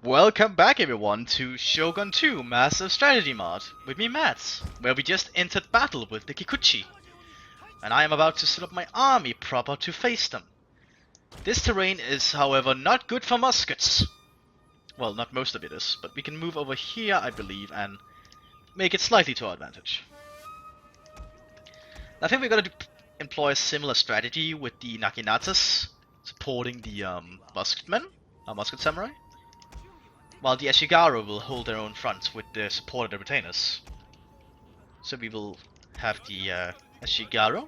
Welcome back everyone to Shogun 2 Massive Strategy Mod with me Matt, where we just entered battle with the Kikuchi. And I am about to set up my army proper to face them. This terrain is however not good for muskets. Well, not most of it is, but we can move over here I believe and make it slightly to our advantage. I think we're gonna employ a similar strategy with the Naginatas supporting the musket samurai. While the Ashigaru will hold their own front with the support of the retainers. So we will have the Ashigaru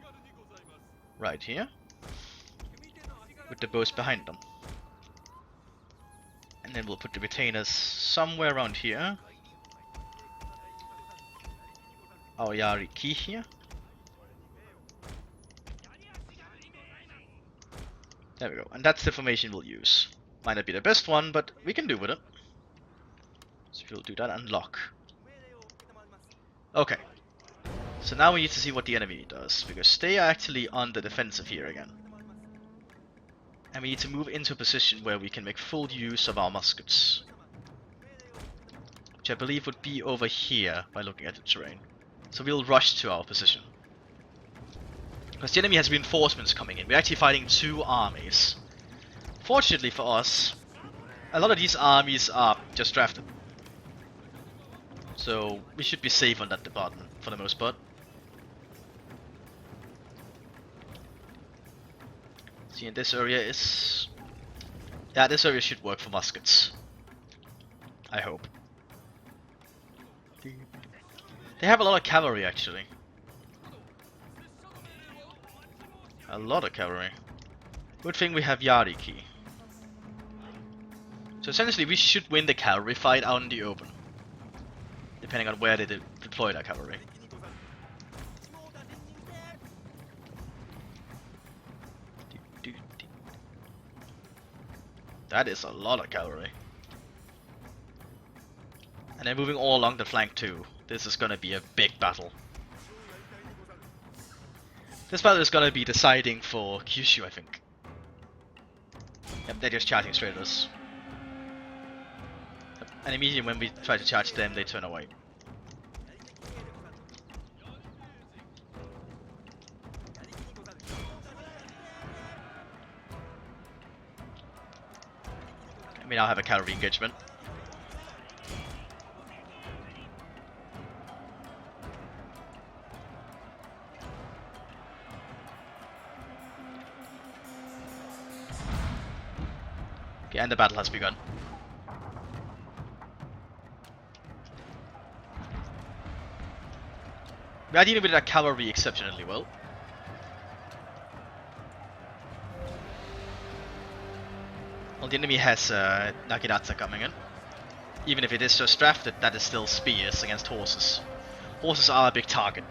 right here with the bows behind them. And then we'll put the retainers somewhere around here. Our Yariki here. There we go, and that's the formation we'll use. Might not be the best one, but we can do with it. So we'll do that and lock. Okay. So now we need to see what the enemy does, because they are actually on the defensive here again. And we need to move into a position where we can make full use of our muskets. Which I believe would be over here by looking at the terrain. So we'll rush to our position. Because the enemy has reinforcements coming in. We're actually fighting two armies. Fortunately for us, a lot of these armies are just drafted. So we should be safe on that department for the most part. See, in this area is... yeah, this area should work for muskets. I hope. They have a lot of cavalry actually. A lot of cavalry. Good thing we have Yariki. So essentially we should win the cavalry fight out in the open. Depending on where they deploy their cavalry. That is a lot of cavalry. And they're moving all along the flank too. This is gonna be a big battle. This battle is gonna be deciding for Kyushu, I think. Yep, they're just charging straight at us. And immediately when we try to charge them, they turn away. We now have a cavalry engagement. Okay, and the battle has begun. We are dealing with that cavalry exceptionally well. Well, the enemy has Naginata coming in. Even if it is just drafted, that is still spears against horses. Horses are a big target.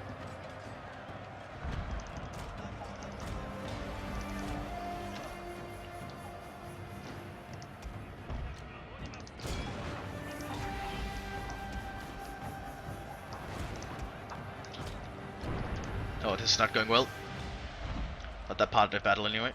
Oh, this is not going well. Not that part of the battle anyway.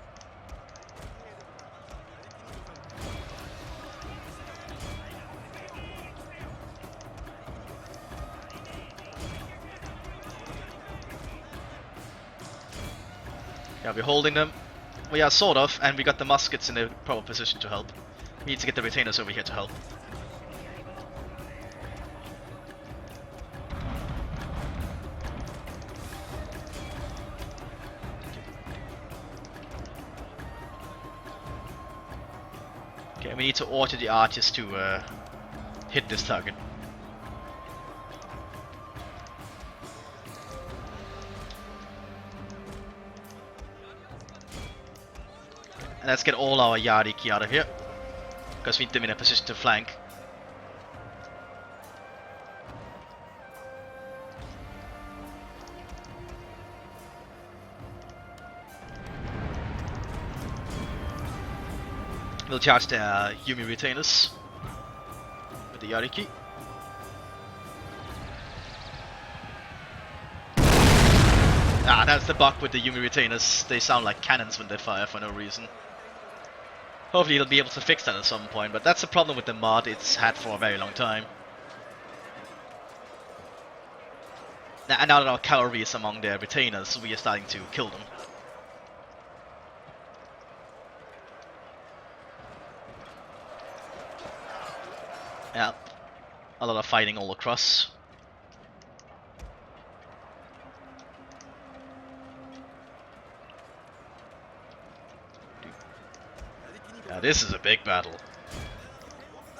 Yeah, we're holding them. We are sort of, and we got the muskets in a proper position to help. We need to get the retainers over here to help. Okay, we need to order the archers to hit this target. And let's get all our Yariki out of here, because we need them in a position to flank. We'll charge the Yumi retainers with the Yariki. Ah, that's the bug with the Yumi retainers. They sound like cannons when they fire for no reason. Hopefully they'll be able to fix that at some point, but that's a problem with the mod it's had for a very long time. And now that our cavalry is among their retainers, we are starting to kill them. Yeah, a lot of fighting all across. Yeah, this is a big battle.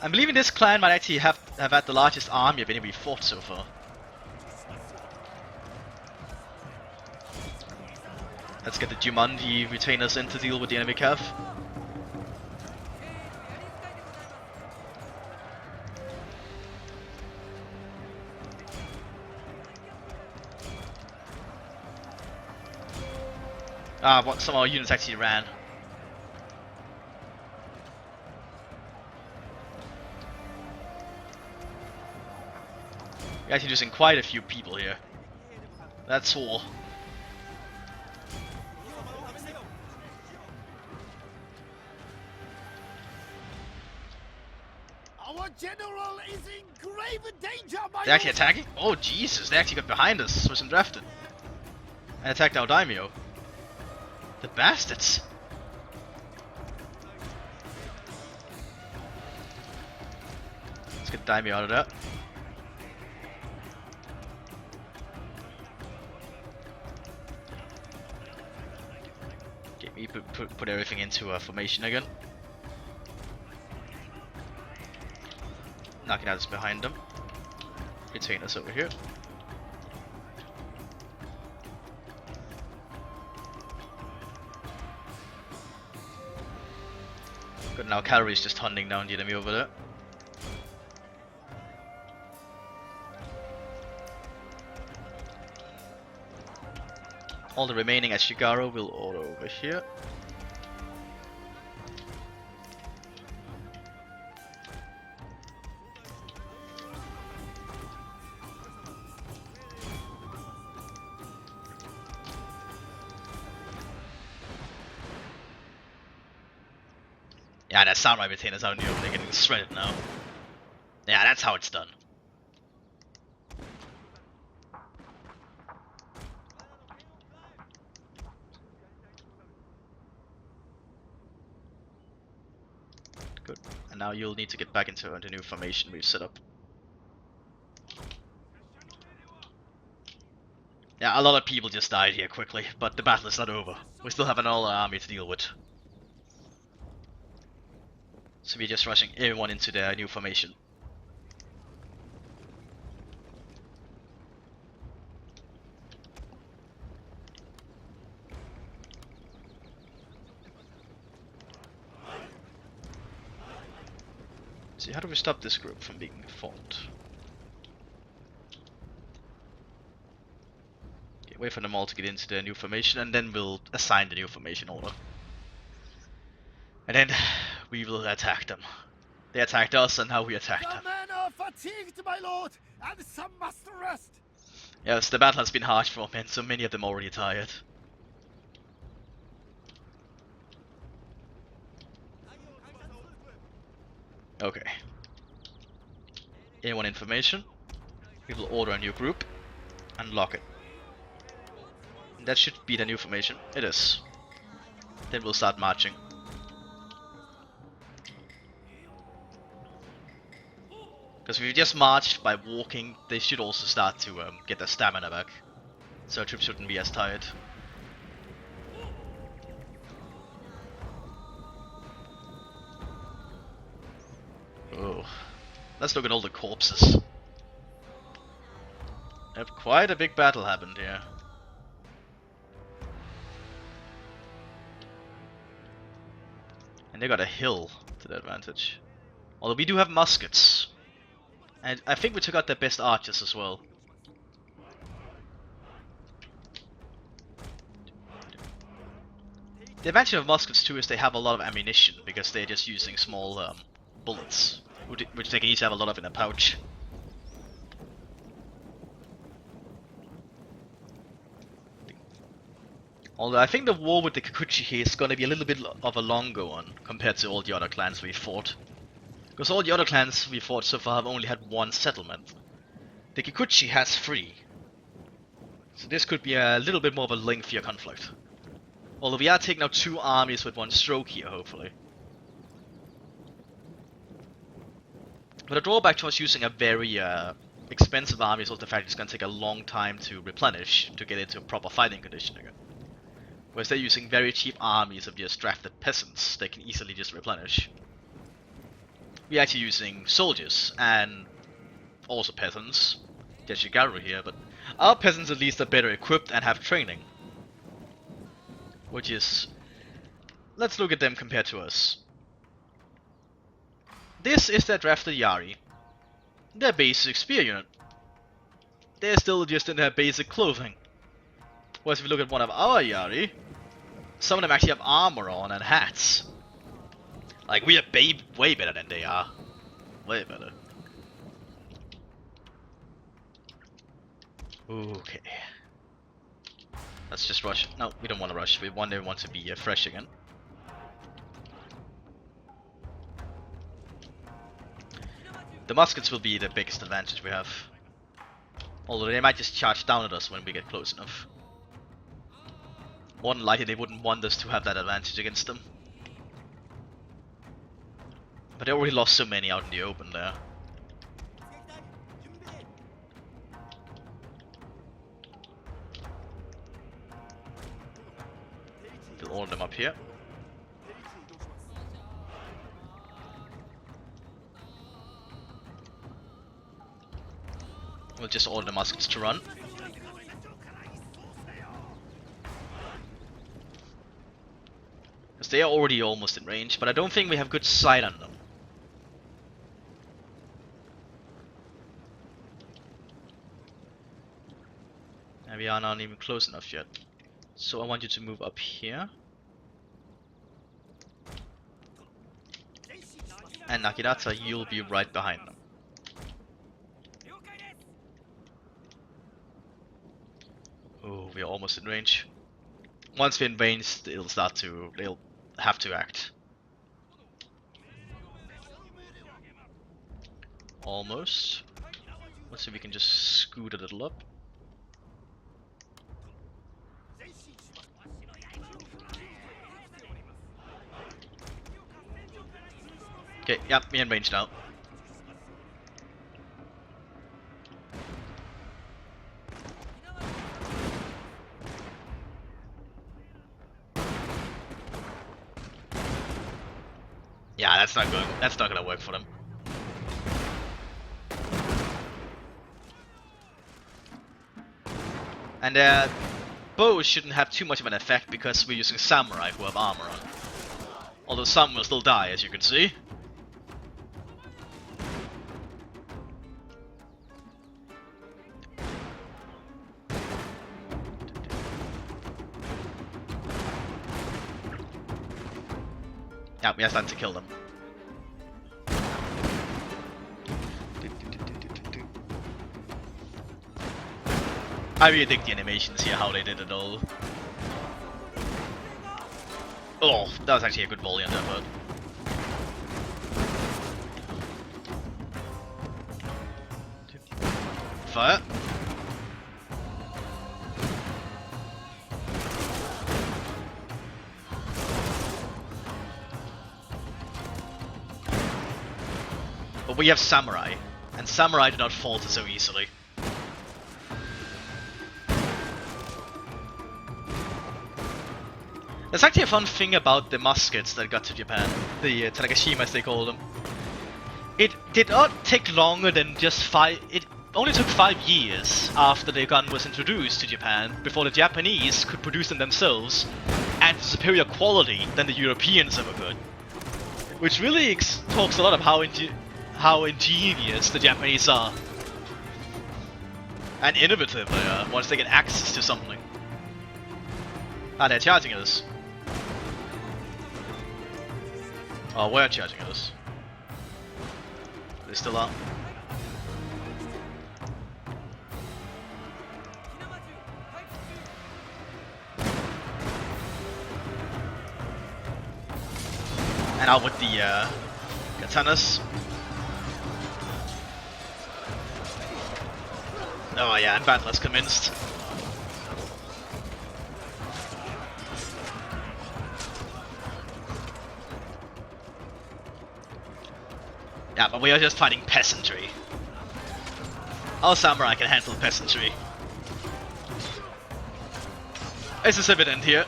I'm believing this clan might actually have had the largest army of any we fought so far. Let's get the Jumanji retainers in to deal with the enemy cav. Some of our units actually ran. We're actually losing quite a few people here. That's all. Our general is in grave danger, my They're actually attacking? Oh Jesus, they actually got behind us, was drafted. And attacked our daimyo. The bastards! Let's get daimyo out of that. Get me put everything into formation again. Knocking out is behind them. Retainers over here. Good, now cavalry is just hunting down the enemy over there. All the remaining Ashigaro will order over here. Yeah, that samurai retainers out in the open, they're getting shredded now. Yeah, that's how it's done. Good. And now you'll need to get back into the new formation we've set up. Yeah, a lot of people just died here quickly, but the battle is not over. We still have another army to deal with. So we're just rushing everyone into their new formation. See, how do we stop this group from being formed? Okay, wait for them all to get into their new formation, and then we'll assign the new formation order. And then we will attack them. They attacked us, and now we attack them. The men are fatigued, my lord, and some must rest. Yes, the battle has been harsh for men, so many of them already tired. Okay. Anyone information? We will order a new group and lock it. And that should be the new formation. It is. Then we'll start marching. Because if we just marched by walking, they should also start to get their stamina back. So our troops shouldn't be as tired. Oh, let's look at all the corpses. Quite a big battle happened here. And they got a hill to their advantage. Although we do have muskets. And I think we took out their best archers as well. The advantage of muskets too is they have a lot of ammunition because they're just using small bullets, which they can each have a lot of in a pouch. Although I think the war with the Kikuchi here is gonna be a little bit of a longer one compared to all the other clans we fought. Because all the other clans we fought so far have only had one settlement. The Kikuchi has 3. So this could be a little bit more of a lengthier conflict. Although we are taking out 2 armies with 1 stroke here, hopefully. But the drawback to us using a very expensive army is also the fact it's going to take a long time to replenish to get into a proper fighting condition again. Whereas they're using very cheap armies of just drafted peasants, they can easily just replenish. We're actually using soldiers and also peasants. There's Shigaru here, but our peasants at least are better equipped and have training. Which is... let's look at them compared to us. This is their drafted Yari. Their basic spear unit. They're still just in their basic clothing. Whereas if we look at one of our Yari, some of them actually have armor on and hats. Like, we are way better than they are. Way better. Okay. Let's just rush. No, we don't want to rush. We want to be fresh again. The muskets will be the biggest advantage we have. Although they might just charge down at us when we get close enough. More than likely they wouldn't want us to have that advantage against them. But they already lost so many out in the open there. Build all of them up here. We'll just order the muskets to run. Because they are already almost in range, but I don't think we have good sight on them. And we are not even close enough yet. So I want you to move up here. And Nakirata, you'll be right behind them. Oh, we are almost in range. Once we're in range, they'll have to act. Almost. Let's see if we can just scoot a little up. Okay, yep, we're in range now. Yeah, that's not good. That's not gonna work for them. And bows shouldn't have too much of an effect because we're using samurai who have armor on. Although some will still die, as you can see. Yeah, we have time to kill them. I really dig the animations here, how they did it all. Oh, that was actually a good volley on that bird. Fire. But we have samurai, and samurai do not falter so easily. There's actually a fun thing about the muskets that got to Japan, the Tanagashima as they call them. It did not take longer than just it only took 5 years after the gun was introduced to Japan before the Japanese could produce them themselves at superior quality than the Europeans ever could. Which really talks a lot of how ingenious the Japanese are. And innovative they are once they get access to something. Ah, they're charging us. Oh, we're charging us. They still are. And out with the katanas. Oh yeah, and Bandler's convinced. Yeah, but we are just fighting peasantry. Our samurai can handle peasantry. This is evident here.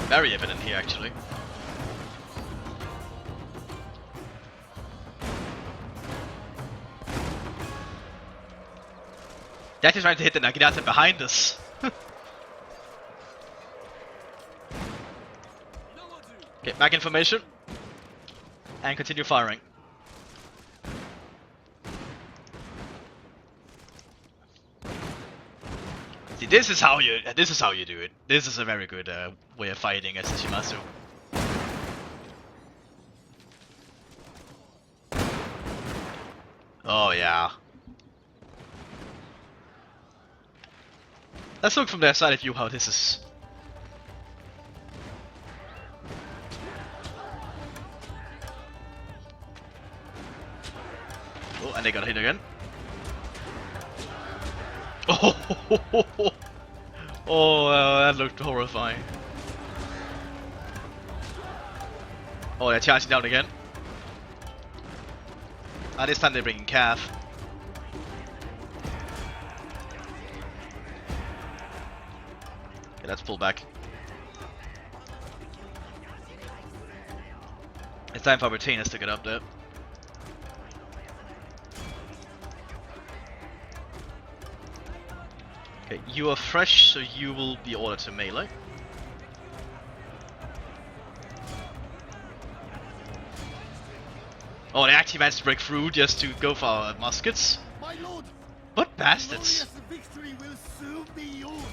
Very evident here, actually. They're actually trying to hit the Naginata behind us. Okay, back in formation. And continue firing. See, this is how you do it. This is a very good way of fighting as a Shimazu. Oh yeah. Let's look from their side of view how this is. Oh, and they got hit again. Oh, that looked horrifying. Oh, they're charging down again. This time they're bringing Calf. Okay, let's pull back. It's time for Martinez to get up there. Okay, you are fresh, so you will be ordered to melee. Oh, they actually managed to break through just to go for our muskets. My lord, What bastards! glorious victory will soon be yours.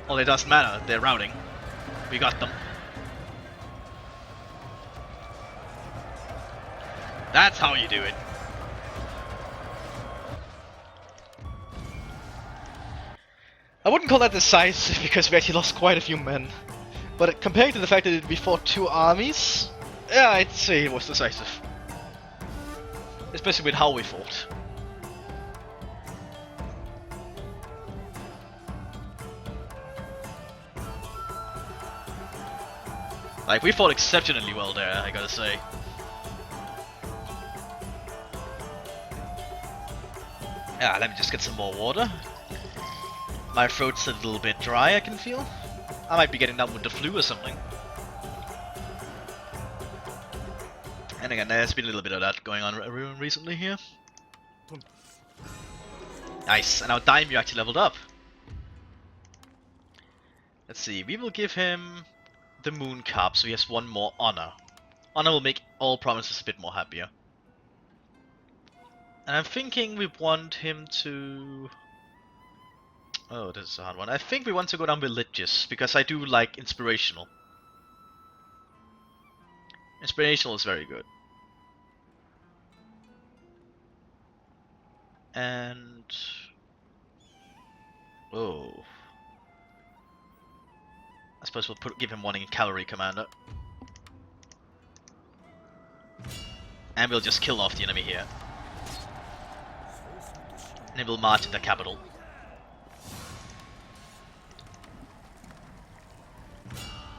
Oh, it doesn't matter, they're routing. We got them. That's how you do it. I wouldn't call that decisive because we actually lost quite a few men. But compared to the fact that we fought two armies, yeah, I'd say it was decisive. Especially with how we fought. Like, we fought exceptionally well there, I gotta say. Yeah, let me just get some more water. My throat's a little bit dry, I can feel. I might be getting down with the flu or something. And again, there's been a little bit of that going on recently here. Nice, and our Daimyo actually leveled up. Let's see, we will give him the Moon Cup, so he has one more honor. Honor will make all provinces a bit more happier. And I'm thinking we want him to... Oh, this is a hard one. I think we want to go down religious, because I do like inspirational. Inspirational is very good. And... Oh... I suppose we'll give him one in Cavalry Commander. And we'll just kill off the enemy here. And then we'll march in the capital.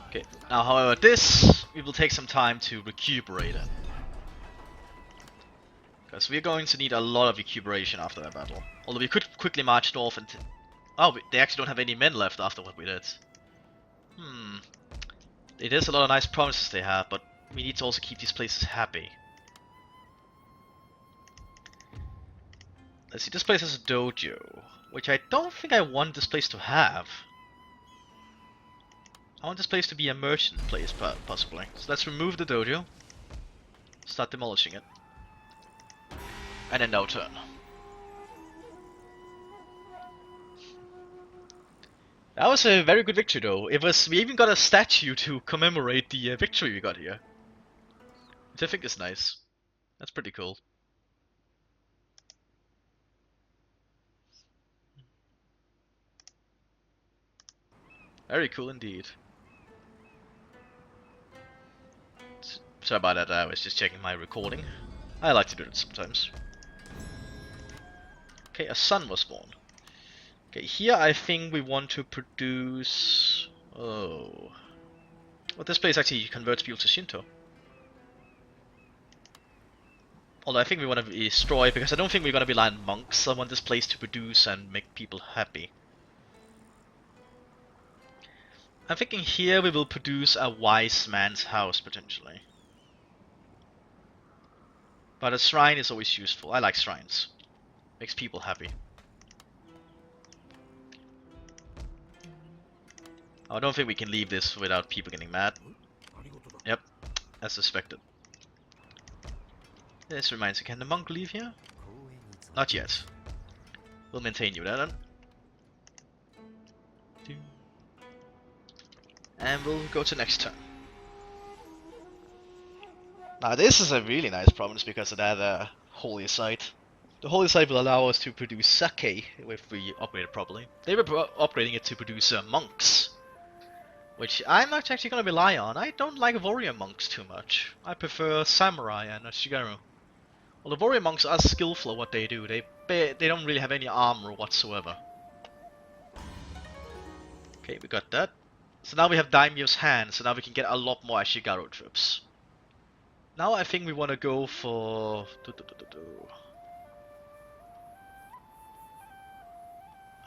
Okay, now however this, we will take some time to recuperate it. Because we're going to need a lot of recuperation after that battle. Although we could quickly march north and... Oh, they actually don't have any men left after what we did. It is a lot of nice provinces they have, but we need to also keep these places happy. Let's see, this place has a dojo, which I don't think I want this place to have. I want this place to be a merchant place, possibly. So let's remove the dojo, start demolishing it, and then no turn. That was a very good victory though. We even got a statue to commemorate the victory we got here. Which I think is nice. That's pretty cool. Very cool indeed. Sorry about that, I was just checking my recording. I like to do it sometimes. Okay, a son was born. Okay, here I think we want to produce... Oh... Well, this place actually converts people to Shinto. Although I think we want to destroy, because I don't think we're going to be like monks. I want this place to produce and make people happy. I'm thinking here we will produce a wise man's house, potentially. But a shrine is always useful. I like shrines. Makes people happy. I don't think we can leave this without people getting mad. Yep, as suspected. This reminds me, can the monk leave here? Not yet. We'll maintain you there then. And we'll go to next turn. Now this is a really nice province because of that holy site. The holy site will allow us to produce sake if we upgrade it properly. They were upgrading it to produce monks, which I'm not actually going to rely on. I don't like warrior monks too much. I prefer samurai and Shigaru. Well, the warrior monks are skillful at what they do. They don't really have any armor whatsoever. Okay, we got that. So now we have Daimyo's hand, so now we can get a lot more Ashigaru troops. Now I think we want to go for...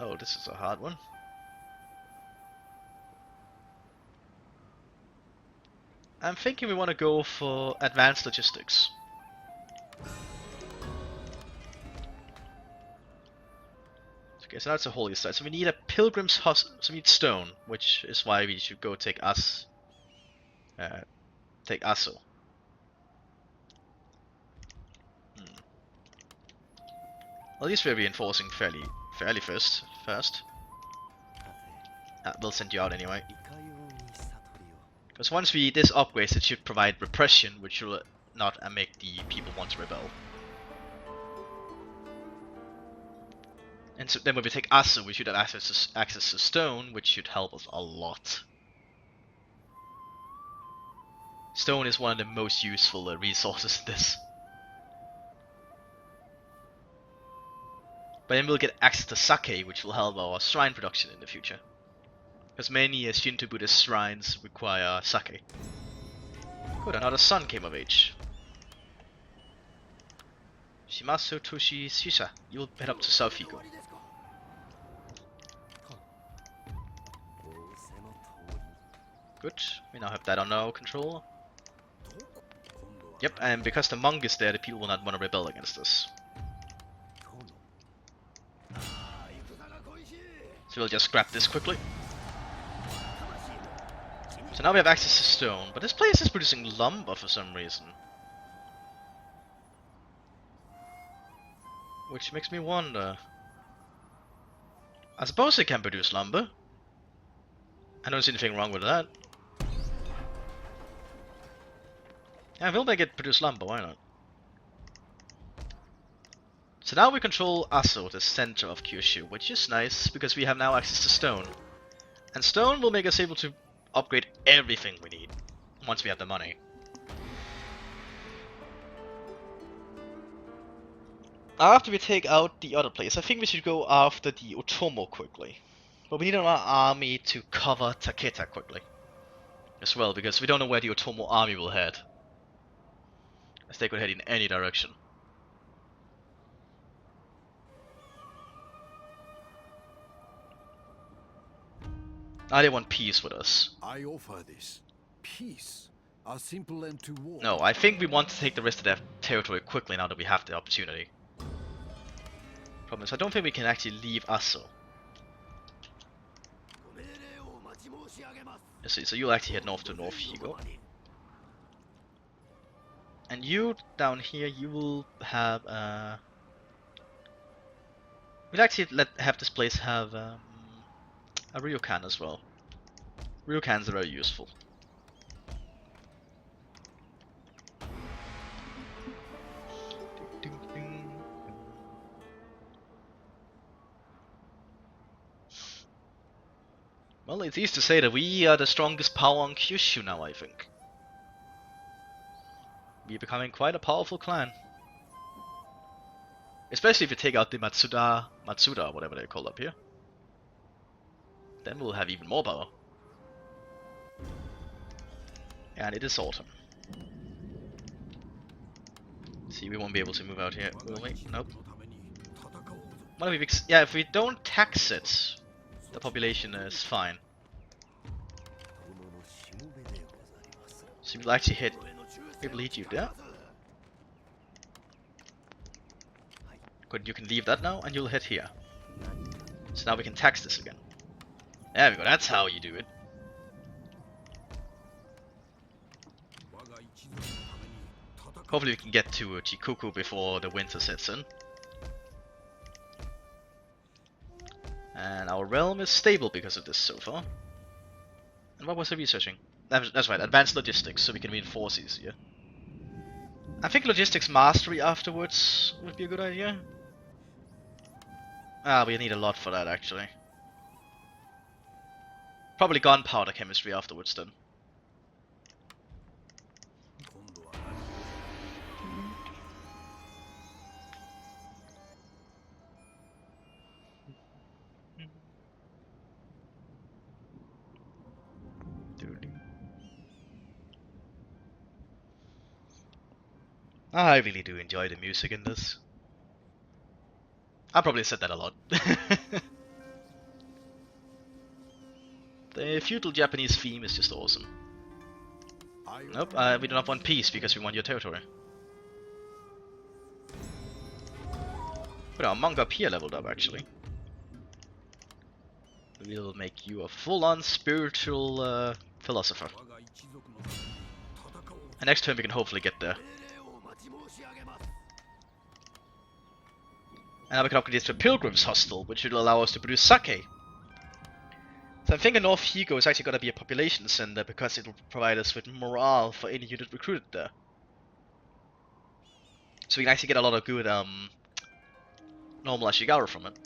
Oh, this is a hard one. I'm thinking we want to go for advanced logistics. Okay, so that's a holy site. So we need a pilgrim's hut. So we need stone, which is why we should go take Aso. At least we're reinforcing fairly first. We'll send you out anyway. Because once this upgrades, it should provide repression, which will not make the people want to rebel. And so then when we take Aso, we should have access to stone, which should help us a lot. Stone is one of the most useful resources in this. But then we'll get access to sake, which will help our shrine production in the future. Because many Shinto Buddhist shrines require sake. Good, another son came of age. Shimasu Toshi Shisha, you'll head up to South Higo. Good, we now have that under our control. Yep, and because the monk is there, the people will not want to rebel against us. So we'll just grab this quickly. So now we have access to stone, but this place is producing lumber for some reason. Which makes me wonder. I suppose it can produce lumber. I don't see anything wrong with that. Yeah, we'll make it produce lumber, why not? So now we control Aso, the center of Kyushu, which is nice because we have now access to stone. And stone will make us able to upgrade everything we need once we have the money. After we take out the other place, I think we should go after the Otomo quickly. But we need our army to cover Takeda quickly as well, because we don't know where the Otomo army will head. As they could head in any direction. Now they want peace with us. I offer this. Peace. A simple end to war. No, I think we want to take the rest of their territory quickly now that we have the opportunity. Problem is, I don't think we can actually leave Aso. Let's see, so you'll actually head north to North Higo. And you, down here, you will have, we'll actually have this place have, a ryokan as well. Ryokans are very useful. Well, it's easy to say that we are the strongest power on Kyushu now, I think. be becoming quite a powerful clan. Especially if you take out the Matsuda, whatever they're called up here. Then we'll have even more power. And it is autumn. See, we won't be able to move out here, will we? Nope. What if we yeah, if we don't tax it, the population is fine. So we'll actually hit. We'll lead you there. Good, you can leave that now, and you'll hit here. So now we can tax this again. There we go, that's how you do it. Hopefully we can get to Kikuchi before the winter sets in. And our realm is stable because of this so far. And what was I researching? That's right, advanced logistics, so we can reinforce easier. I think logistics mastery afterwards would be a good idea. Ah, we need a lot for that actually. Probably gunpowder chemistry afterwards then. I really do enjoy the music in this. I probably said that a lot. The feudal Japanese theme is just awesome. Nope, we do not want peace because we want your territory. But our manga up here leveled up actually. We'll make you a full-on spiritual philosopher. And next turn we can hopefully get there. And now we can upgrade this to a Pilgrim's Hostel, which will allow us to produce sake. So I'm thinking North Higo is actually going to be a population center because it will provide us with morale for any unit recruited there. So we can actually get a lot of good normal Ashigaru from it.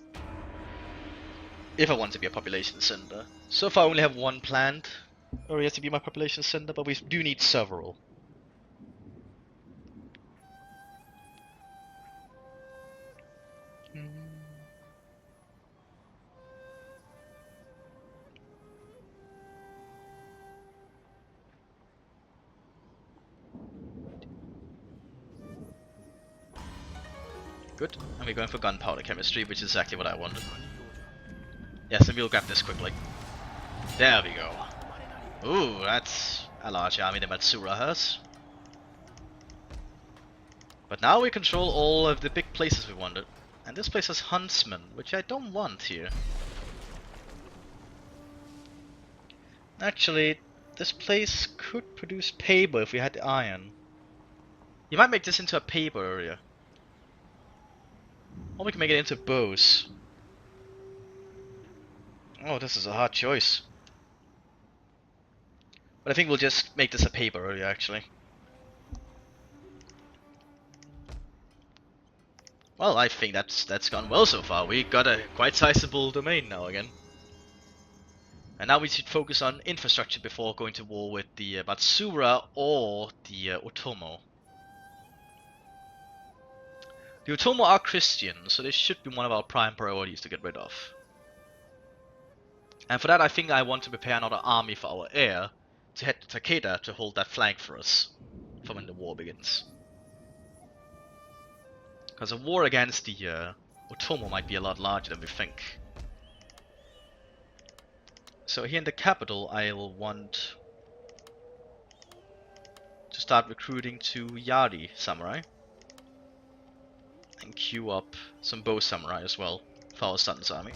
If I want to be a population center. So far I only have one planned area to be my population center, but we do need several. Good, and we're going for gunpowder chemistry, which is exactly what I wanted. Yes, and we'll grab this quickly. There we go. Ooh, that's a large army that Matsura has. But now we control all of the big places we wanted. And this place has huntsmen, which I don't want here. Actually, this place could produce paper if we had the iron. You might make this into a paper area. Or we can make it into bows. Oh, this is a hard choice. But I think we'll just make this a paper area, actually. Well, I think that's gone well so far. We got a quite sizable domain now again. And now we should focus on infrastructure before going to war with the Matsura or the Otomo. The Otomo are Christian, so they should be one of our prime priorities to get rid of. And for that I think I want to prepare another army for our heir to head to Takeda to hold that flank for us for when the war begins. Because a war against the Otomo might be a lot larger than we think. So here in the capital I'll want to start recruiting to Yari samurai. And queue up some bow samurai as well for our son's army.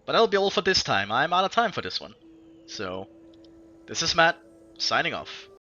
But that'll be all for this time. I'm out of time for this one. So, this is Matt, signing off.